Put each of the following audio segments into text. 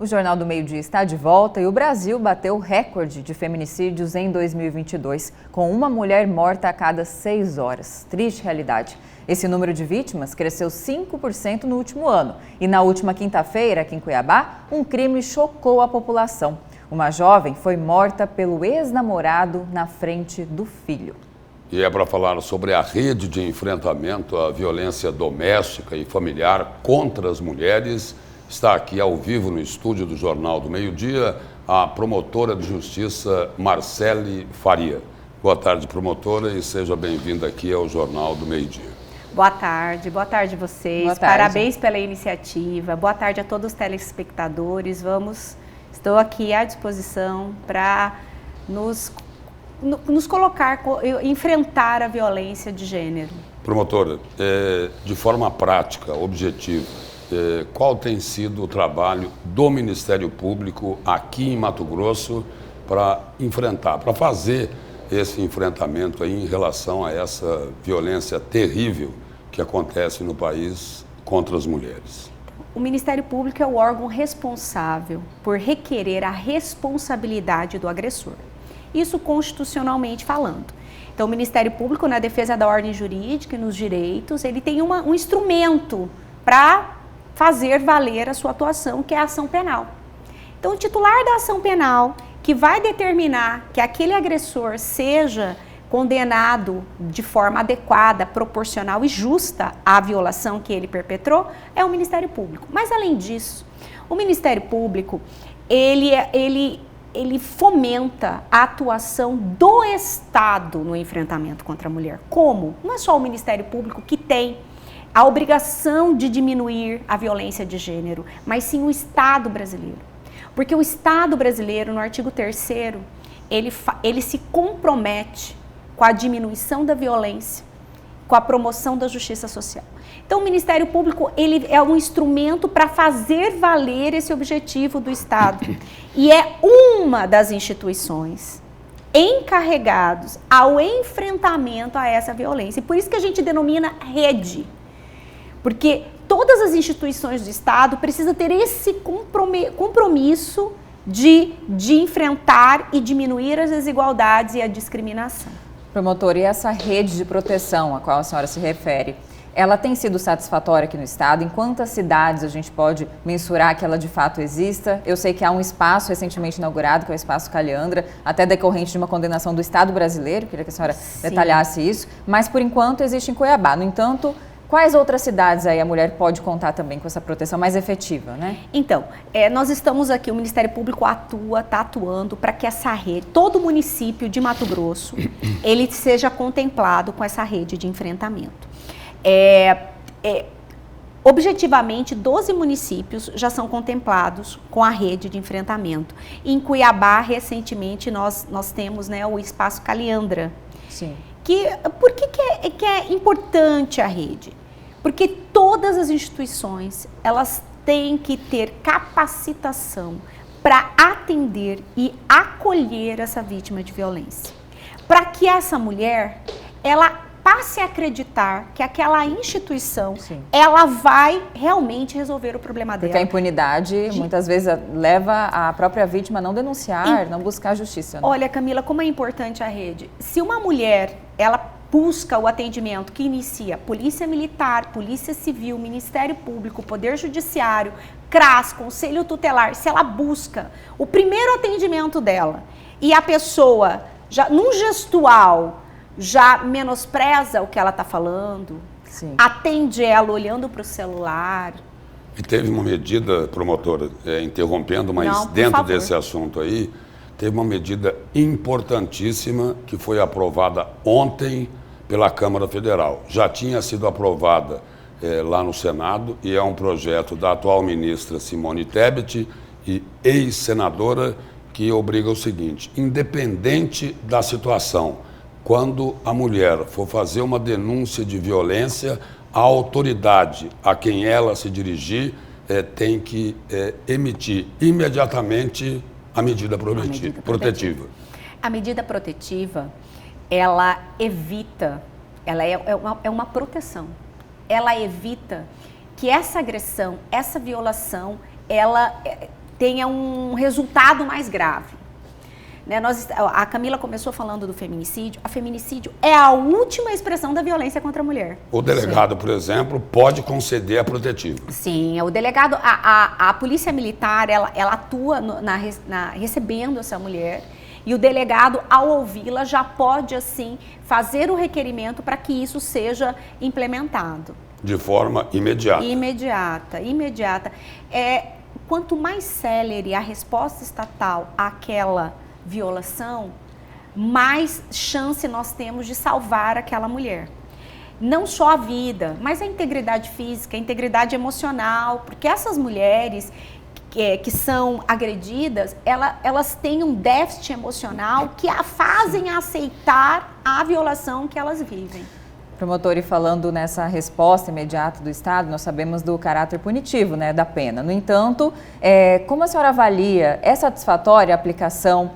O Jornal do Meio-Dia está de volta e o Brasil bateu recorde de feminicídios em 2022, com uma mulher morta a cada 6 horas. Triste realidade. Esse número de vítimas cresceu 5% no último ano. E na última quinta-feira, aqui em Cuiabá, um crime chocou a população. Uma jovem foi morta pelo ex-namorado na frente do filho. E é para falar sobre a rede de enfrentamento à violência doméstica e familiar contra as mulheres. Está aqui ao vivo no estúdio do Jornal do Meio-Dia a promotora de justiça Marcele Faria. Boa tarde, promotora, e seja bem-vinda aqui ao Jornal do Meio-Dia. Boa tarde vocês. Boa tarde. Parabéns pela iniciativa. Boa tarde a todos os telespectadores. Estou aqui à disposição para nos colocar, enfrentar a violência de gênero. Promotora, de forma prática, objetiva, qual tem sido o trabalho do Ministério Público aqui em Mato Grosso para fazer esse enfrentamento aí em relação a essa violência terrível que acontece no país contra as mulheres? O Ministério Público é o órgão responsável por requerer a responsabilidade do agressor. Isso constitucionalmente falando. Então, o Ministério Público, na defesa da ordem jurídica e nos direitos, ele tem um instrumento para fazer valer a sua atuação, que é a ação penal. Então, o titular da ação penal, que vai determinar que aquele agressor seja condenado de forma adequada, proporcional e justa à violação que ele perpetrou, é o Ministério Público. Mas, além disso, o Ministério Público, ele fomenta a atuação do Estado no enfrentamento contra a mulher. Como? Não é só o Ministério Público que tem a obrigação de diminuir a violência de gênero, mas sim o Estado brasileiro. Porque o Estado brasileiro, no artigo 3º, ele se compromete com a diminuição da violência, com a promoção da justiça social. Então, o Ministério Público, ele é um instrumento para fazer valer esse objetivo do Estado. E é uma das instituições encarregados ao enfrentamento a essa violência. E por isso que a gente denomina rede. Porque todas as instituições do Estado precisam ter esse compromisso de enfrentar e diminuir as desigualdades e a discriminação. Promotor, e essa rede de proteção a qual a senhora se refere, ela tem sido satisfatória aqui no Estado? Em quantas cidades a gente pode mensurar que ela de fato exista? Eu sei que há um espaço recentemente inaugurado, que é o Espaço Caliandra, até decorrente de uma condenação do Estado brasileiro, queria que a senhora detalhasse isso, mas por enquanto existe em Cuiabá. No entanto, quais outras cidades aí a mulher pode contar também com essa proteção mais efetiva, né? Então, nós estamos aqui, o Ministério Público está atuando para que essa rede, todo município de Mato Grosso, ele seja contemplado com essa rede de enfrentamento. Objetivamente, 12 municípios já são contemplados com a rede de enfrentamento. Em Cuiabá, recentemente, nós temos, né, o Espaço Caliandra. Sim. Por que é importante a rede? Porque todas as instituições, elas têm que ter capacitação para atender e acolher essa vítima de violência. Para que essa mulher, ela passe a acreditar que aquela instituição, ela vai realmente resolver o problema dela. Porque a impunidade, muitas vezes, leva a própria vítima a não denunciar, não buscar justiça. Né? Olha, Camila, como é importante a rede. Se uma mulher, ela busca o atendimento que inicia Polícia Militar, Polícia Civil, Ministério Público, Poder Judiciário, CRAS, Conselho Tutelar, se ela busca o primeiro atendimento dela e a pessoa, já num gestual, já menospreza o que ela está falando, atende ela olhando para o celular. E teve uma medida, promotora, interrompendo, mas dentro desse assunto aí, teve uma medida importantíssima que foi aprovada ontem pela Câmara Federal. Já tinha sido aprovada lá no Senado e é um projeto da atual ministra Simone Tebet e ex-senadora que obriga o seguinte: independente da situação, quando a mulher for fazer uma denúncia de violência, a autoridade a quem ela se dirigir tem que emitir imediatamente a medida protetiva. A medida protetiva, ela evita, ela é uma proteção. Ela evita que essa agressão, essa violação, tenha um resultado mais grave. Né? A Camila começou falando do feminicídio. A feminicídio é a última expressão da violência contra a mulher. O delegado, por exemplo, pode conceder a protetiva. Sim, o delegado, a polícia militar, ela atua recebendo essa mulher, e o delegado, ao ouvi-la, já pode, assim, fazer o requerimento para que isso seja implementado. De forma imediata. Imediata. Quanto mais célere a resposta estatal àquela violação, mais chance nós temos de salvar aquela mulher. Não só a vida, mas a integridade física, a integridade emocional, porque essas mulheres que são agredidas, elas têm um déficit emocional que a fazem aceitar a violação que elas vivem. Promotor, e falando nessa resposta imediata do Estado, nós sabemos do caráter punitivo, né, da pena. No entanto, como a senhora avalia, é satisfatória a aplicação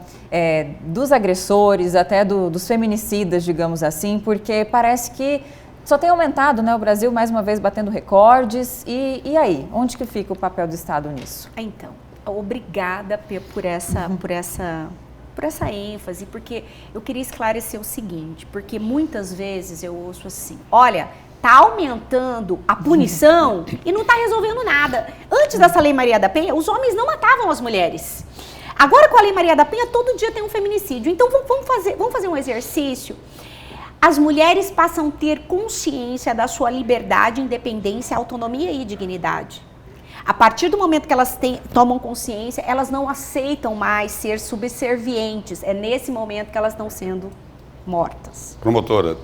dos agressores, até dos feminicidas, digamos assim, porque parece que só tem aumentado, né, o Brasil mais uma vez batendo recordes. E aí, onde que fica o papel do Estado nisso? Então, obrigada por essa ênfase, porque eu queria esclarecer o seguinte, porque muitas vezes eu ouço assim, olha, tá aumentando a punição e não tá resolvendo nada. Antes dessa Lei Maria da Penha, os homens não matavam as mulheres. Agora, com a Lei Maria da Penha, todo dia tem um feminicídio. Então, vamos fazer um exercício. As mulheres passam a ter consciência da sua liberdade, independência, autonomia e dignidade. A partir do momento que elas tomam consciência, elas não aceitam mais ser subservientes. É nesse momento que elas estão sendo mortas. Promotora,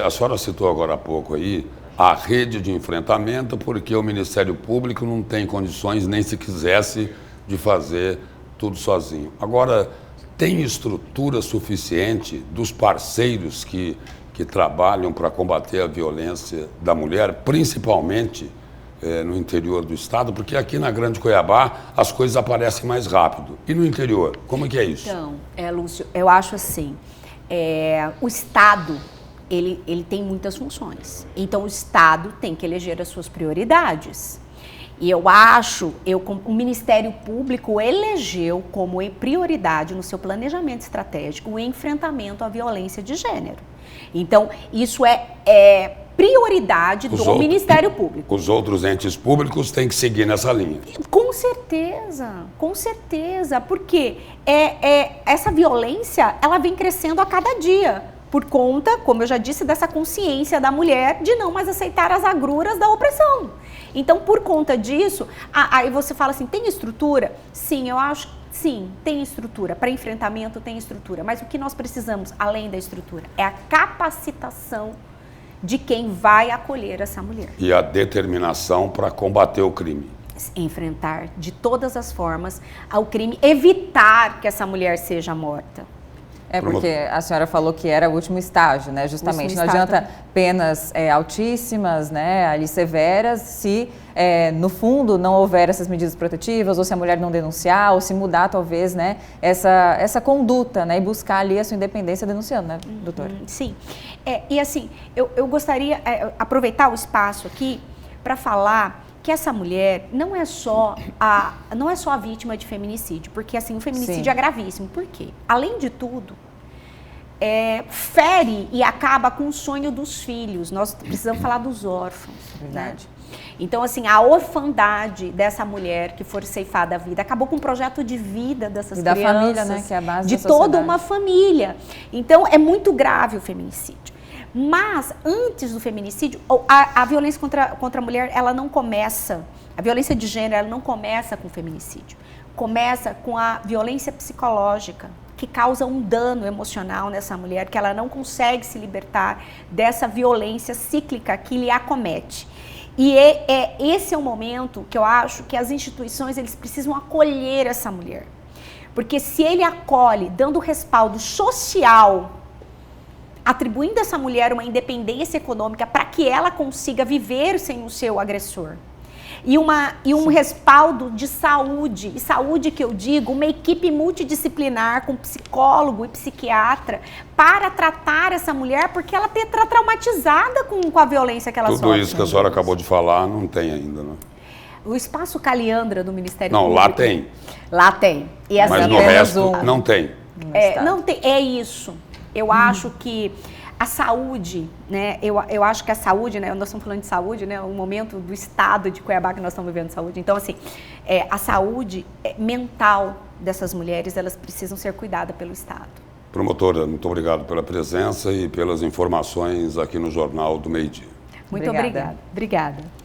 a senhora citou agora há pouco aí a rede de enfrentamento, porque o Ministério Público não tem condições, nem se quisesse, de fazer tudo sozinho. Agora, tem estrutura suficiente dos parceiros que trabalham para combater a violência da mulher, principalmente no interior do estado, porque aqui na Grande Cuiabá as coisas aparecem mais rápido. E no interior, como é que é isso? Então, Lúcio, eu acho assim, o Estado, ele tem muitas funções. Então, o Estado tem que eleger as suas prioridades. E eu acho, o Ministério Público elegeu como prioridade no seu planejamento estratégico o enfrentamento à violência de gênero. Então, isso é prioridade do Ministério Público. Os outros entes públicos têm que seguir nessa linha. Com certeza, porque essa violência, ela vem crescendo a cada dia, por conta, como eu já disse, dessa consciência da mulher de não mais aceitar as agruras da opressão. Então, por conta disso, aí você fala assim, tem estrutura? Sim, eu acho que sim, tem estrutura. Para enfrentamento tem estrutura. Mas o que nós precisamos, além da estrutura, é a capacitação de quem vai acolher essa mulher. E a determinação para combater o crime. Enfrentar de todas as formas ao crime, evitar que essa mulher seja morta. Porque a senhora falou que era o último estágio, né? Justamente, não adianta penas altíssimas, né, ali severas, se no fundo não houver essas medidas protetivas, ou se a mulher não denunciar, ou se mudar talvez, né, essa conduta, né, e buscar ali a sua independência denunciando, né, doutora? Sim, e assim, eu gostaria aproveitar o espaço aqui para falar que essa mulher não é só a vítima de feminicídio, porque assim, o feminicídio é gravíssimo. Por quê? Além de tudo, fere e acaba com o sonho dos filhos. Nós precisamos falar dos órfãos. Verdade. Né? Então, assim, a orfandade dessa mulher que for ceifada a vida acabou com o projeto de vida dessas crianças. E da família, né? Que é a base de da sociedade. toda uma família. Então, é muito grave o feminicídio. Mas, antes do feminicídio, a violência contra a mulher, ela não começa, a violência de gênero, ela não começa com o feminicídio. Começa com a violência psicológica, que causa um dano emocional nessa mulher, que ela não consegue se libertar dessa violência cíclica que lhe acomete. E esse é o momento que eu acho que as instituições, eles precisam acolher essa mulher. Porque se ele acolhe, dando respaldo social, atribuindo a essa mulher uma independência econômica para que ela consiga viver sem o seu agressor. E um respaldo de saúde, e saúde que eu digo, uma equipe multidisciplinar com psicólogo e psiquiatra para tratar essa mulher, porque ela está traumatizada com a violência que ela sofre. Tudo isso que a senhora acabou de falar não tem ainda, né? O espaço Caliandra do Ministério Não, Público... lá tem. Lá tem. E assim, Mas no resto não tem. Não tem. É isso. Eu acho que a saúde, né? Eu acho que a saúde, né? Nós estamos falando de saúde, né? O momento do estado de Cuiabá que nós estamos vivendo de saúde. Então, assim, a saúde mental dessas mulheres, elas precisam ser cuidadas pelo Estado. Promotora, muito obrigado pela presença e pelas informações aqui no Jornal do Meio-Dia. Muito obrigada. Obrigada.